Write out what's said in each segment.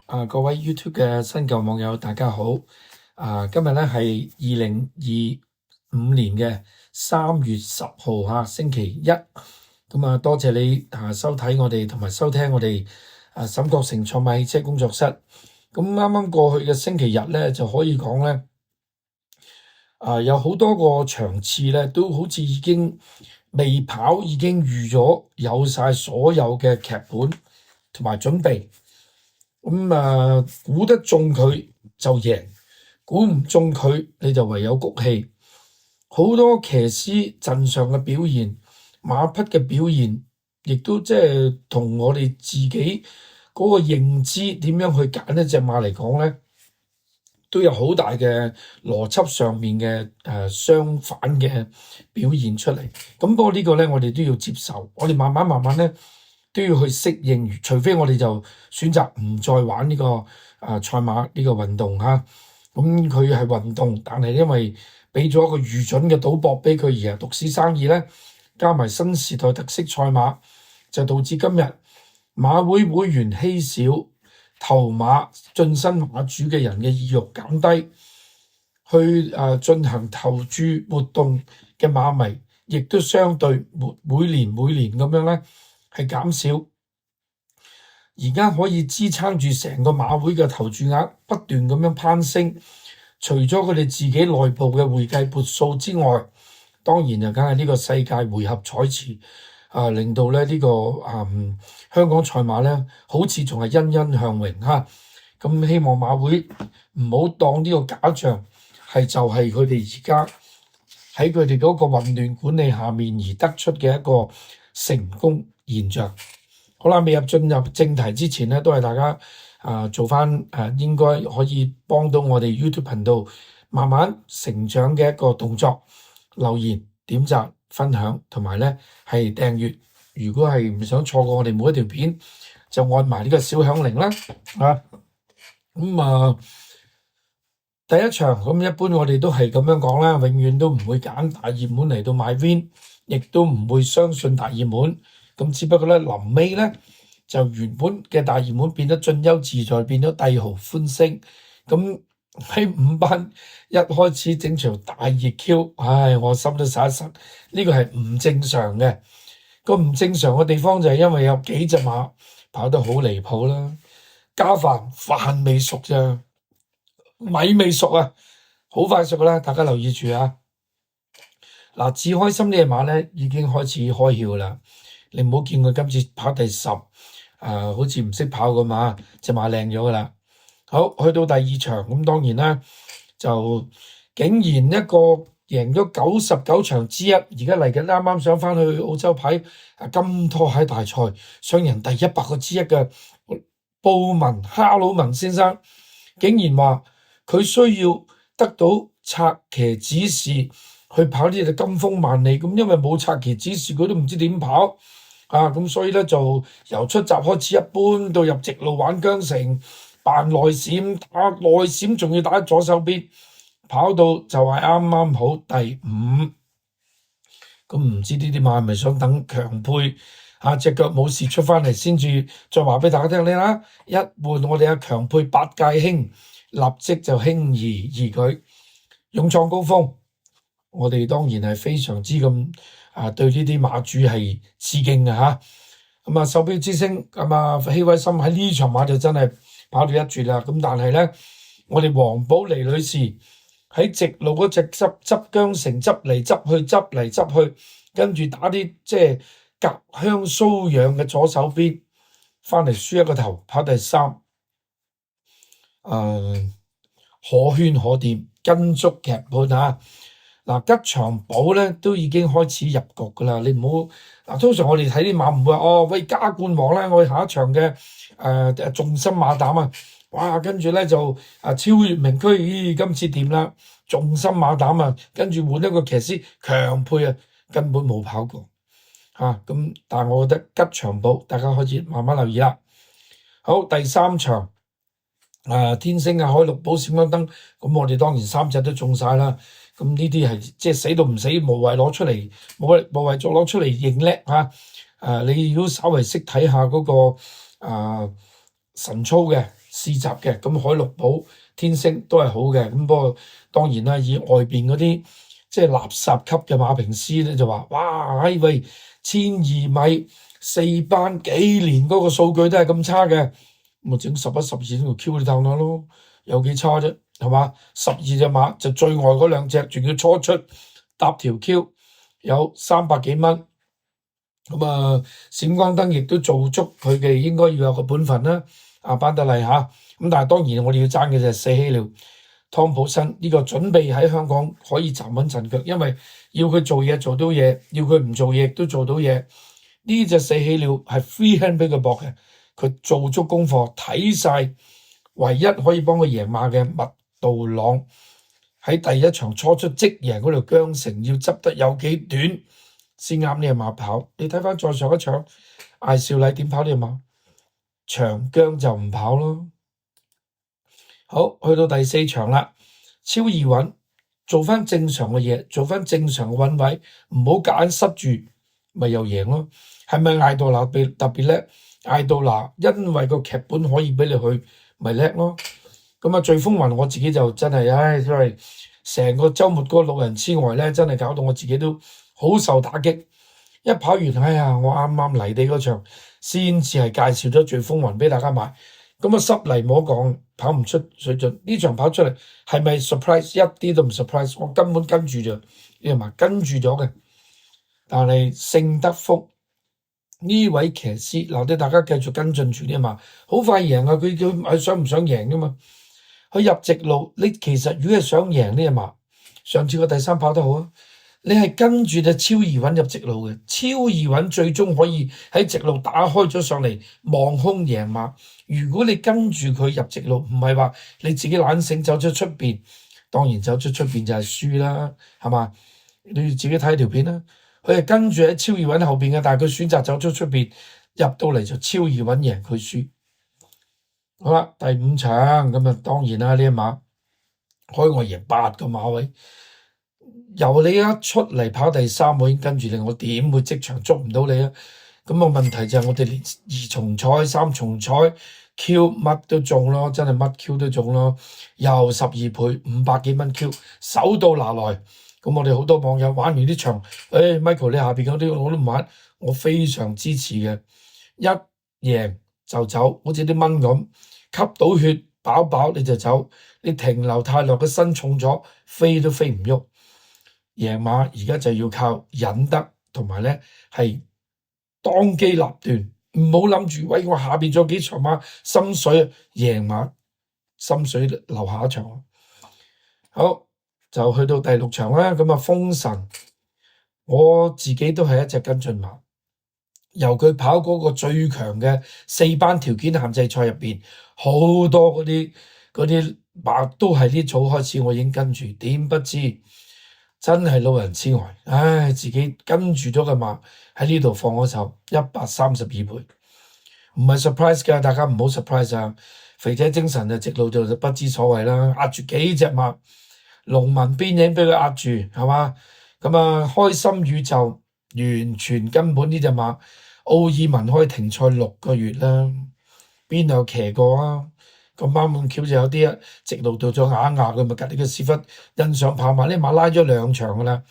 各位 YouTube 嘅新舊網友，大家好。今日咧係2025年嘅3月10號星期一。咁多謝你收睇我哋同埋收聽我哋沈國成創賣汽車工作室。咁啱啱過去嘅星期日咧，就可以講咧，有好多個場次咧，都好似已經未跑，已經預咗有晒所有嘅劇本同埋準備。估得中佢就贏，估唔中佢你就唯有谷氣。好多騎師陣上嘅表現，馬匹嘅表現，亦都即係同我哋自己嗰個認知點樣去揀一隻馬嚟講咧，都有好大嘅邏輯上面嘅相反嘅表現出嚟。咁不過呢個咧，我哋都要接受，我哋慢慢咧都要去適應，除非我哋就選擇唔再玩呢個賽馬呢個運動嚇。咁佢係運動，但係因為俾咗一個預準嘅賭博俾佢，而係獨市生意咧，加埋新時代特色賽馬，就導致今日馬會會員稀少，投馬晉身馬主嘅人嘅意欲減低，去進行投注活動嘅馬迷，亦都相對每年咁樣咧係減少。而家可以支撐住成個馬會嘅投注額不斷咁樣攀升，除咗佢哋自己內部嘅會計撥數之外，當然就梗係呢個世界回合彩池令到咧呢個香港賽馬咧好似仲係欣欣向榮嚇。咁希望馬會唔好當呢個假象就係佢哋而家喺佢哋嗰個混亂管理下面而得出嘅一個成功現象。好啦，未進入正題之前咧，都係大家做翻應該可以幫到我哋 YouTube 頻道慢慢成長嘅一個動作，留言、點讚、分享同埋咧係訂閱。如果係唔想錯過我哋每一條片，就按埋呢個小響鈴啦。第一場咁一般我哋都係咁樣講啦，永遠都唔會揀大熱門嚟到買 win， 亦都唔會相信大熱門。咁只不過咧，臨尾咧就原本嘅大熱門變得進優自在，變咗帝豪歡升。咁喺5班一開始整場大熱 Q， 我心都實一實。呢個係唔正常嘅。個唔正常嘅地方就係因為有幾隻馬跑得好離譜啦。家飯未熟咋，米未熟啊，好快熟啦！大家留意住啊。嗱，至開心呢隻馬咧已經開始開竅啦。你唔好見佢今次跑第10，好似唔識跑咁嘛，隻馬靚咗噶啦。好，去到第2場，咁當然啦，就竟然一個贏咗99場之一，而家嚟緊啱啱想翻去澳洲牌金拖鞋大賽，上人第100個之一嘅布文哈魯文先生，竟然話佢需要得到策騎指示去跑呢隻金風萬里，咁因為冇策騎指示，佢都唔知點跑。咁所以咧就由出閘開始一般到入直路玩韁繩，扮內閃，打內閃仲要打左手邊，跑到就係啱啱好第5。咁唔知呢啲馬係咪想等強配隻腳冇事出翻嚟先至再話俾大家聽咧啦？一換我哋強配八戒興，立即就輕而易舉，勇創高峰。我哋當然係非常之咁對呢啲馬主係致敬嘅嚇。咁手錶之星希威森喺呢場馬就真係跑到一絕啦。咁但係咧，我哋黃寶妮女士喺直路嗰隻執韁繩執嚟執去，跟住打啲即係隔香搔癢嘅左手邊，翻嚟輸一個頭，跑第3。可圈可點，跟足劇本啊！吉祥寶咧都已經開始入局噶啦，你唔好通常我哋睇啲馬唔會話喂加冠王啦，我哋下一場嘅重心馬膽啊，哇跟住咧就超越名區，今次掂啦，重心馬膽啊，跟住換一個騎師強配根本冇跑過咁，但係我覺得吉祥寶大家開始慢慢留意啦。好，第3場天星海陸寶閃光燈，咁我哋當然3隻都中晒啦。咁呢啲係即係死到唔死，無謂攞出嚟，無謂再攞出嚟認叻嚇。你如果稍為識睇下嗰個神操嘅試習嘅，咁海陸寶、天星都係好嘅。咁不過當然啦，以外邊嗰啲即係垃圾級嘅馬評師咧就話：哇，喂，1200米4班幾年嗰個數據都係咁差嘅，咪整11、12條 Q 你睇下咯，有幾差啫，係嘛？12隻馬就最外嗰兩隻，仲要初出搭條 Q，有300幾蚊。咁啊，閃光燈亦都做足佢嘅應該要有個本分啦。班德利嚇，咁但係當然我哋要爭嘅就係四禧鳥湯普森呢個準備喺香港可以站穩陣腳，因為要佢做嘢做到嘢，要佢唔做嘢都做到嘢。呢隻四禧鳥係 free hand 俾佢搏嘅，佢做足功課睇晒，唯一可以幫佢贏馬嘅麥道朗喺第一場初出即贏嗰條疆城，要執得有幾短先啱呢隻馬跑。你睇翻再上一場艾少禮點跑呢隻馬？長姜就唔跑咯。好，去到第4場啦，超易穩，做翻正常嘅嘢，做翻正常嘅穩位，唔好夾硬塞住，咪又贏咯。係咪艾杜拿特別叻？艾杜拿因為個劇本可以俾你去，咪叻咯。咁最風雲我自己就真係，因為成個週末嗰個老人痴呆咧，真係搞到我自己都好受打擊。一跑完，我啱啱嚟地嗰場先至係介紹咗最風雲俾大家買，濕泥摸講跑唔出水準，呢場跑出嚟係咪 surprise？ 一啲都唔 surprise， 我根本跟住咗呢隻馬，跟住咗嘅。但係聖德福呢位騎師，留低大家繼續跟進住呢隻馬，好快贏啊！佢係想唔想贏噶嘛？佢入直路，你其實如果係想贏呢隻馬，上次個第3跑得好啊。你係跟住隻超易穩入直路嘅，超易穩最終可以喺直路打開咗上嚟望空贏馬。如果你跟住佢入直路，唔係話你自己懶醒走咗出邊，當然走咗出邊就係輸啦，係嘛？你要自己睇條片啦。佢係跟住喺超易穩後邊嘅，但係佢選擇走咗出邊，入到嚟就超易穩贏佢輸。好啦，第5場咁當然啦，呢一馬開我贏8個馬位。由你一出嚟跑第3，我已經跟住你，我點會即場捉唔到你啊？咁問題就係我哋連2重彩、3重彩 Q 乜都中咯，真係乜 Q 都中咯，又12倍500幾蚊 Q， 手到拿來。咁我哋好多網友玩完呢場，Michael 你下邊嗰啲我都唔玩，我非常支持嘅，一贏就走，好似啲蚊咁，吸到血飽飽你就走，你停留太耐個身重咗，飛都飛唔喐。贏馬而家就要靠忍得，同埋咧係當機立斷，唔好諗住喂我下邊仲有幾場馬心水贏馬，心水留下一場。好，就去到第6場啦。封神，我自己都係一隻跟進馬，由佢跑嗰個最強嘅4班條件限制賽入邊，好多嗰啲馬都係呢組開始我已經跟住，點不知真係老人痴呆，自己跟住咗嘅馬喺呢度放咗手，132倍，唔係 surprise 㗎，大家唔好 surprise 啊！肥仔精神就直路就不知所謂啦，壓住幾隻馬，農民邊影俾佢壓住，係嘛？開心宇宙完全根本呢隻馬，奧爾文可以停賽6個月啦，邊有騎過啊？咁啱咁巧就有啲啊，直路到咗啞啞佢咪隔你個屎忽印上跑馬，呢馬拉咗2場噶啦，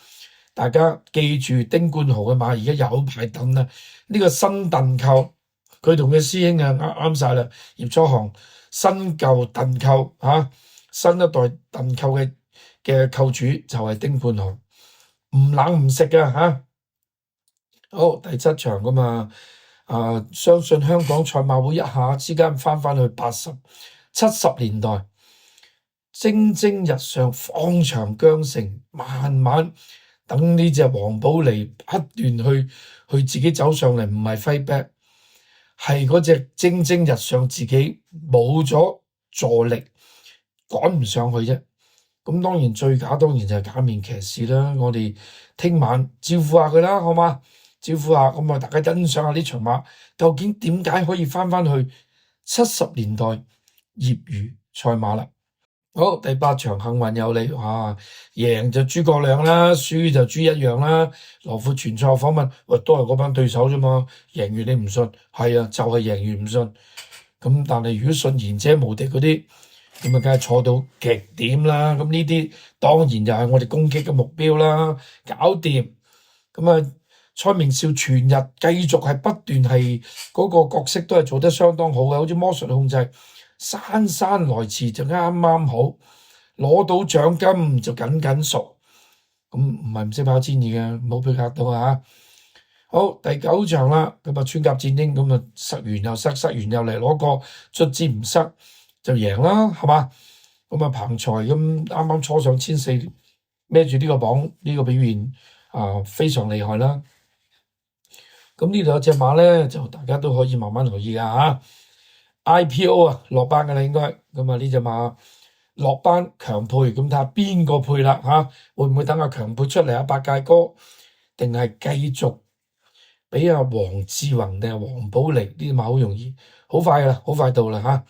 大家記住丁冠豪嘅馬而家有排等啦，呢個新鄧寇佢同佢師兄啱晒啦，葉楚航新舊鄧寇新一代鄧寇嘅寇主就係丁冠豪，唔冷唔食噶好，第7場噶嘛，相信香港賽馬會一下之間翻去80、70年代，蒸蒸日上，放長疆城，慢慢等呢隻黃寶嚟不斷去自己走上嚟，唔係揮 back，係嗰隻蒸蒸日上自己冇咗助力，趕唔上去啫。咁當然最假當然就係假面騎士啦。我哋聽晚招呼下佢啦，好嘛？招呼下，大家欣賞下呢場馬究竟點解可以翻去70年代業餘賽馬啦。好，第8場幸運有你，贏就諸葛亮啦，輸就豬一樣啦。羅富全賽訪問，都係嗰班對手啫嘛，贏完你唔信，係啊，就係贏完唔信。咁但係如果信賢者無敵嗰啲，咁啊梗係錯到極點啦。咁呢啲當然就係我哋攻擊嘅目標啦，搞掂。咁啊，蔡明紹全日繼續係不斷係嗰個角色都係做得相當好嘅，好似魔術控制，姍姍來遲就啱啱好，攞到獎金就緊緊熟。咁唔係唔識跑千二嘅，冇俾嚇到啊！好，第9場啦，咁啊穿甲戰鷹咁啊塞完又塞，塞完又嚟攞個卒之唔塞就贏啦，係嘛？咁啊彭才咁啱啱初上1400，孭住呢個榜，呢個表現非常厲害啦。咁呢度有隻馬咧，就大家都可以慢慢留意噶嚇。IPO 啊落班噶啦應該，咁啊呢隻馬落班強配，咁睇下邊個配啦嚇？會唔會等阿強配出嚟啊？八戒哥，定係繼續俾阿黃志宏定係黃寶利？呢啲馬好容易，好快噶啦，好快到啦嚇。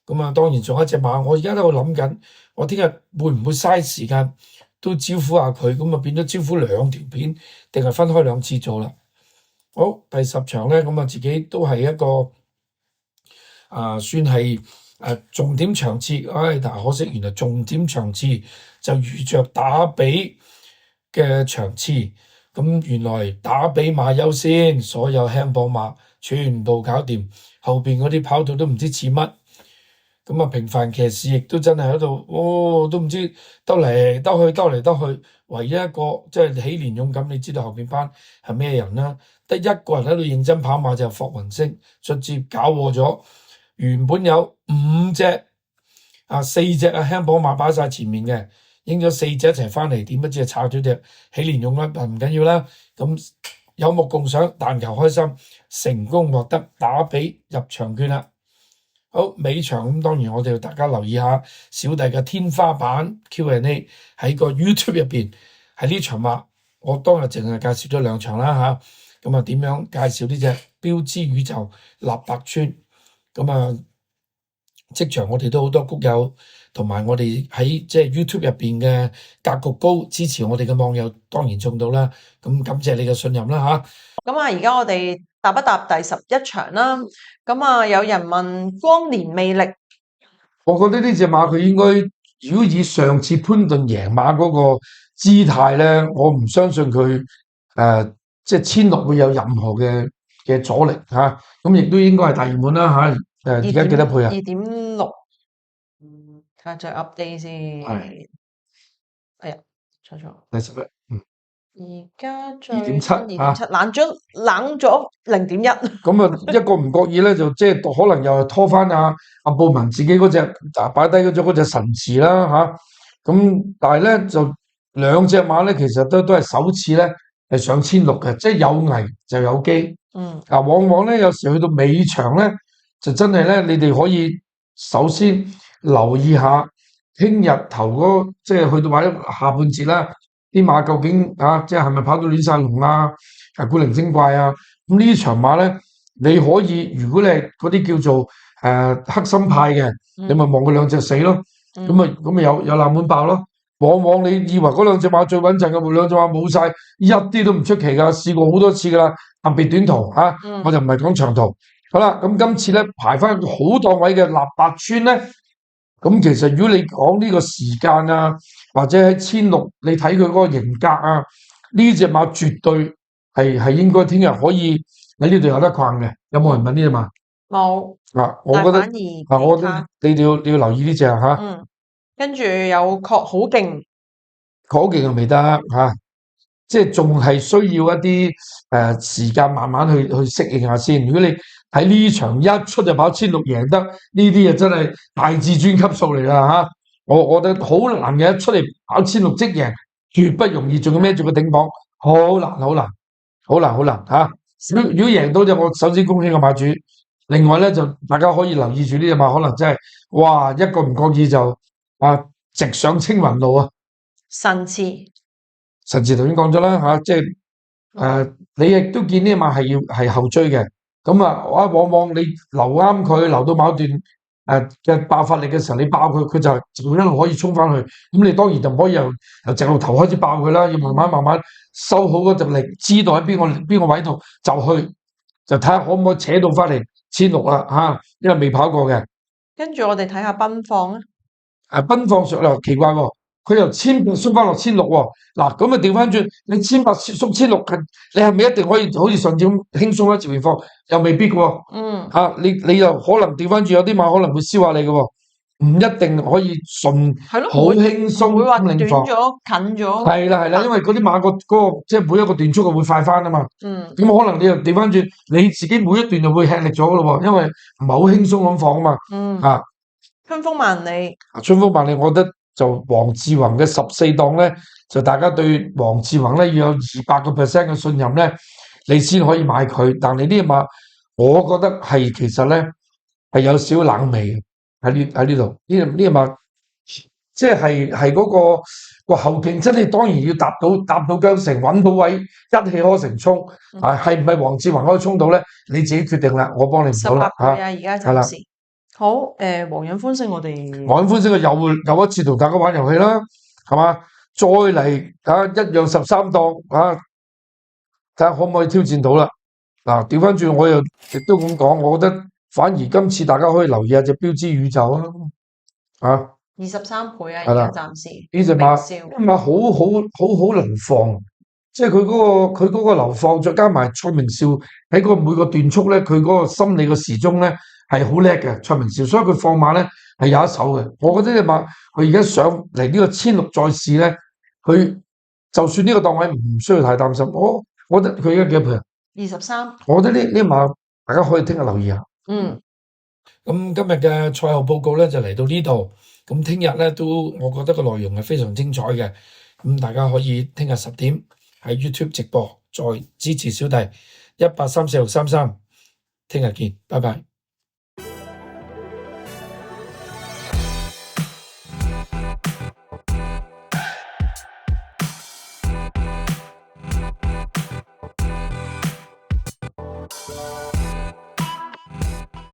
咁啊當然仲有一隻馬，我而家都喺度諗緊，我聽日會唔會嘥時間都招呼下佢？咁啊變咗招呼2條片，定係分開2次做啦？好，第10場咧，咁啊自己都係一個算係重點場次，但係可惜原來重點場次就遇着打比嘅場次，咁原來打比馬優先，所有輕磅馬全部搞掂，後邊嗰啲跑道都唔知似乜，咁啊平凡騎士亦都真係喺度，都唔知兜嚟兜去，兜嚟兜去，唯一一個即係喜連勇敢，你知道後邊班係咩人啦？得一個人喺度認真跑馬就係霍雲星，卒之搞禍咗。原本有4隻輕磅馬擺晒前面嘅，應咗4隻一齊翻嚟，點不知係炒咗隻喜連勇啦，但唔緊要啦。咁有目共賞，但求開心，成功獲得打比入場券啦。好，尾場咁當然我哋要大家留意下小弟嘅天花板 Q&A 喺個 YouTube 入邊，喺呢場馬我當日淨係介紹咗2場啦嚇，咁啊點樣介紹呢隻標之宇宙立百川？咁啊即場我哋都好多谷友，同埋我哋喺即係 YouTube 入邊嘅格局高支持我哋嘅網友，當然中到啦。咁感謝你嘅信任啦嚇。咁而家我哋答一答第11場啦。咁有人問光年魅力，我覺得呢隻馬佢應該，如果以上次潘頓贏馬嗰個姿態咧，我唔相信佢即係1600會有任何嘅阻力嚇。咁亦都應該係大熱門啦嚇。而家幾多倍啊？2.6，睇下再 update 先。係。哎呀，錯。第11，而家2.7 冷咗0.1。咁啊，一個唔覺意咧，就即係可能又係拖翻阿布文自己嗰隻擺低咗嗰隻神池啦嚇。咁但係咧就2隻馬咧，其實都係首次咧係上1600嘅，即係有危就有機。往往咧有時去到尾場咧，就真係咧你哋可以首先留意下聽日頭嗰即係去到或者下半節啦，啲馬究竟即係係咪跑到亂晒龍啊？古靈精怪啊！咁呢場馬咧，你可以如果你係嗰啲叫做黑心派嘅，你咪望佢2隻死咯。咁有冷門爆咯。往往你以為嗰2隻馬最穩陣嘅，2隻馬冇晒，一啲都唔出奇噶，試過好多次噶啦。特別短途我就唔係講長途。好啦，咁今次咧排翻好檔位嘅立百川咧，咁其實如果你講呢個時間啊，或者喺1600，你睇佢嗰個型格啊，呢隻馬絕對係應該聽日可以喺呢度有得逛嘅。有冇人問呢隻馬？冇。我覺得你哋要留意呢隻嚇。跟住有確好勁，確好勁就未得嚇，即係仲係需要一啲時間慢慢去適應下先。如果你喺呢場一出就跑1600贏得，呢啲就真係大至尊級數嚟啦嚇。我覺得好難嘅，一出嚟跑1600即贏，絕不容易，仲要孭住個頂磅，好難嚇。如果贏到就我首先恭喜個馬主，另外咧就大家可以留意住呢隻馬，可能真係哇一個唔覺意就直上青雲路啊！神次頭先講咗啦即係你亦都見呢隻馬係後追嘅，咁往往你留啱佢，留到某段嘅爆發力嘅時候，你爆佢就一路可以衝翻去。咁你當然就唔可以由直路頭開始爆佢啦，要慢慢收好嗰隻力，知道喺邊個位度就去。就睇下可唔可以扯到翻嚟1600啦嚇，因為未跑過嘅。跟住我哋睇下奔放啊，奔放上又奇怪喎，佢由1800縮翻落1600喎。嗱咁啊調翻轉，你1800縮1600，你係咪一定可以好似上次咁輕鬆一接完貨？又未必嘅喎。你又可能調翻轉，有啲馬可能會燒下你嘅喎，唔一定可以順係咯，好輕鬆唔會話短咁領貨。咗近咗。係啦，因為嗰啲馬嗰個即係每一個段速會快翻啊嘛。咁可能你又調翻轉，你自己每一段就會吃力咗嘅咯喎，因為唔係好輕鬆咁放啊嘛。春風萬里，春風萬里，我覺得就黃志宏嘅14檔咧，就大家對黃志宏咧要有200% 嘅信任咧，你先可以買佢。但你呢隻馬，我覺得係其實咧係有少冷味嘅喺呢度。呢隻馬即係嗰個後勁，真係當然要搭到韁繩，揾到位，一氣呵成衝。係唔係黃志宏可以衝到咧？你自己決定啦，我幫你唔到啦18倍啊，而家暫時。好，皇養歡星我哋皇養歡星又一次同大家玩遊戲啦，係嘛？再嚟一樣13檔睇下可唔可以挑戰到啦。嗱，調翻轉我又亦都咁講，我覺得反而今次大家可以留意下隻標誌宇宙啊，23倍啊，而家暫時呢隻馬好能放，即係佢嗰個流放，再加埋蔡明紹喺嗰個每個段速咧，佢嗰個心理個時鐘咧係好叻嘅蔡明紹，所以佢放馬咧係有一手嘅。我覺得隻馬佢而家上嚟呢個1600再試咧，佢就算呢個檔位唔需要太擔心。我覺得佢而家幾多倍？23。我覺得呢馬大家可以聽日留意下。咁今日嘅賽後報告咧就嚟到呢度。咁聽日咧都，我覺得個內容係非常精彩嘅。咁大家可以聽日10點喺 YouTube 直播，再支持小弟18346633。聽日見，拜拜。